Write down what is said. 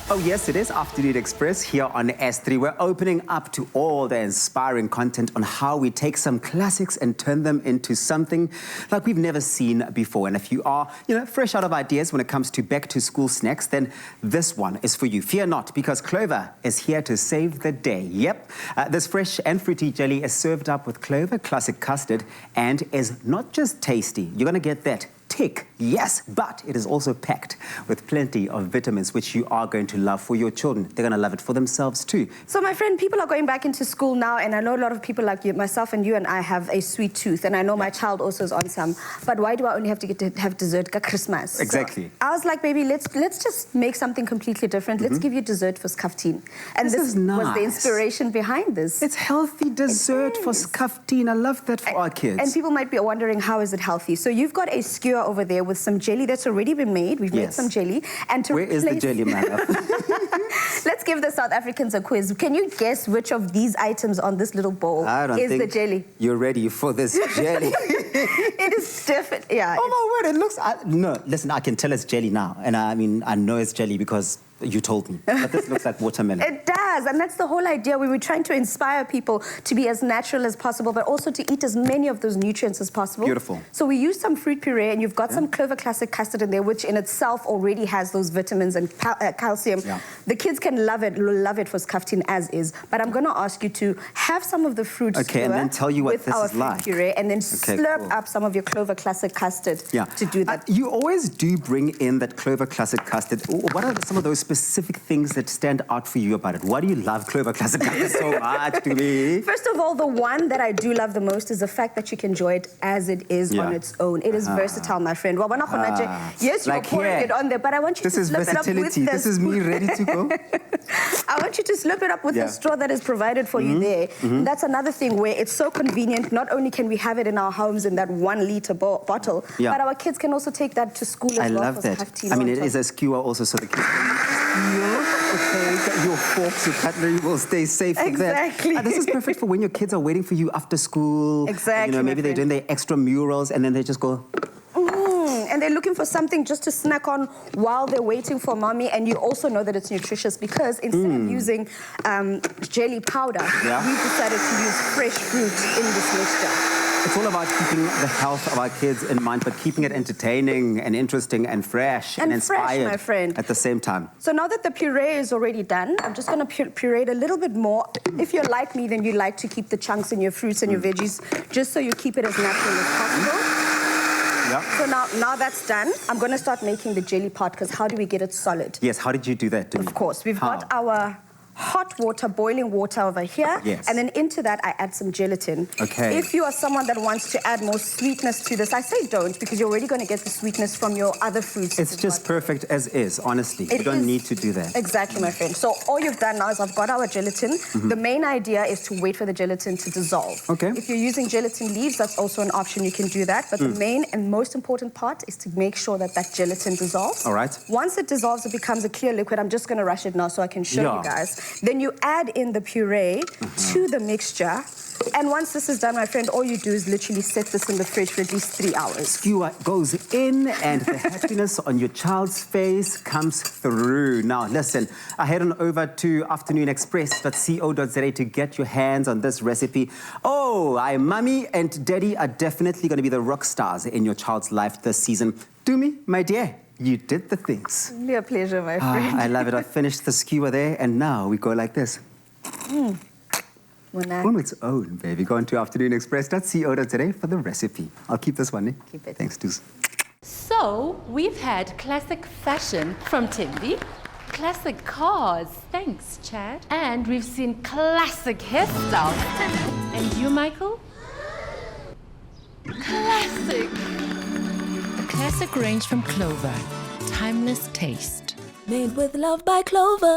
Oh yes, it is Afternoon Express here on S3. We're opening up to all the inspiring content on how we take some classics and turn them into something like we've never seen before. And if you are, fresh out of ideas when it comes to back to school snacks, then this one is for you. Fear not, because Clover is here to save the day. Yep, this fresh and fruity jelly is served up with Clover classic custard and is not just tasty. You're gonna get that tick, yes, but it is also packed with plenty of vitamins, which you are going to love for your children. They're going to love it for themselves too. So my friend, people are going back into school now, and I know a lot of people like you, myself and you and I have a sweet tooth, and I know my child also is on some, but why do I only have to get to have dessert at Christmas? Exactly. So I was like, baby, let's just make something completely different. Let's give you dessert for Skaftin. And this is nice. was the inspiration behind this. It's healthy dessert for Skaftin. I love that for our kids. And people might be wondering, how is it healthy? So you've got a skewer over there with some jelly that's already been made. We've made some jelly. And to Where is the jelly, man? Let's give the South Africans a quiz. Can you guess which of these items on this little bowl is the jelly? You're ready for this jelly. It is different. Yeah. Oh my word, it looks... no, listen, I can tell it's jelly now. And I mean, I know it's jelly because you told me. But this looks like watermelon. It does, and that's the whole idea. We were trying to inspire people to be as natural as possible, but also to eat as many of those nutrients as possible. Beautiful. So we used some fruit puree, and you've got some Clover classic custard in there, which in itself already has those vitamins and calcium. Yeah. The kids can love it for Skaftin as is, but I'm going to ask you to have some of the fruit and then tell you what this is like. Puree, and then slurp up some of your Clover classic custard to do that. You always do bring in that Clover classic custard. What are some of those specific things that stand out for you about it? Why do you love Clover classic custard so much to me? First of all, the one that I do love the most is the fact that you can enjoy it as it is on its own. It is versatile, my friend. Yes, you're pouring it on there, but I want you to slip it up with this. This is me ready to go. I want you to slip it up with the straw that is provided for you there. That's another thing where it's so convenient. Not only can we have it in our homes in that 1 liter bottle, but our kids can also take that to school as well. I love that. I mean, it is a skewer also, so the kids can your forks, your cutlery will stay safe with that. Exactly. This is perfect for when your kids are waiting for you after school. Exactly. Maybe they're doing their extra murals and then they just go... And they're looking for something just to snack on while they're waiting for mommy. And you also know that it's nutritious because instead of using jelly powder, we've decided to use fresh fruit in this mixture. It's all about keeping the health of our kids in mind, but keeping it entertaining and interesting and fresh and inspired my friend. at the same time. So now that the puree is already done, I'm just going to puree it a little bit more. If you're like me, then you like to keep the chunks in your fruits and your veggies just so you keep it as natural as possible. So now that's done, I'm going to start making the jelly part, because how do we get it solid? Yes, how did you do that? Of course, we've got our hot water, boiling water over here. Yes. And then into that, I add some gelatin. Okay. If you are someone that wants to add more sweetness to this, I say don't, because you're already going to get the sweetness from your other fruits. It's just perfect as is, honestly. You don't need to do that. Exactly, my friend. So all you've done now is I've got our gelatin. The main idea is to wait for the gelatin to dissolve. Okay. If you're using gelatin leaves, that's also an option. You can do that. But the main and most important part is to make sure that that gelatin dissolves. All right. Once it dissolves, it becomes a clear liquid. I'm just going to rush it now so I can show you guys. Then you add in the puree to the mixture. And once this is done, my friend, all you do is literally set this in the fridge for at least 3 hours. Skewer goes in and the happiness on your child's face comes through. Now, listen, head on over to afternoonexpress.co.za to get your hands on this recipe. Oh, Mommy and Daddy are definitely going to be the rock stars in your child's life this season. Do me, my dear. You did the things. It'll be a pleasure, my friend. I love it. I finished the skewer there, and now we go like this. On its own, baby. Go on to afternoonexpress.co.za for the recipe. I'll keep this one, eh? Keep it. Thanks, Deuce. So, we've had classic fashion from Timby, classic cars, thanks, Chad, and we've seen classic hairstyles. And you, Michael? Classic. A classic range from Clover. Timeless taste. Made with love by Clover.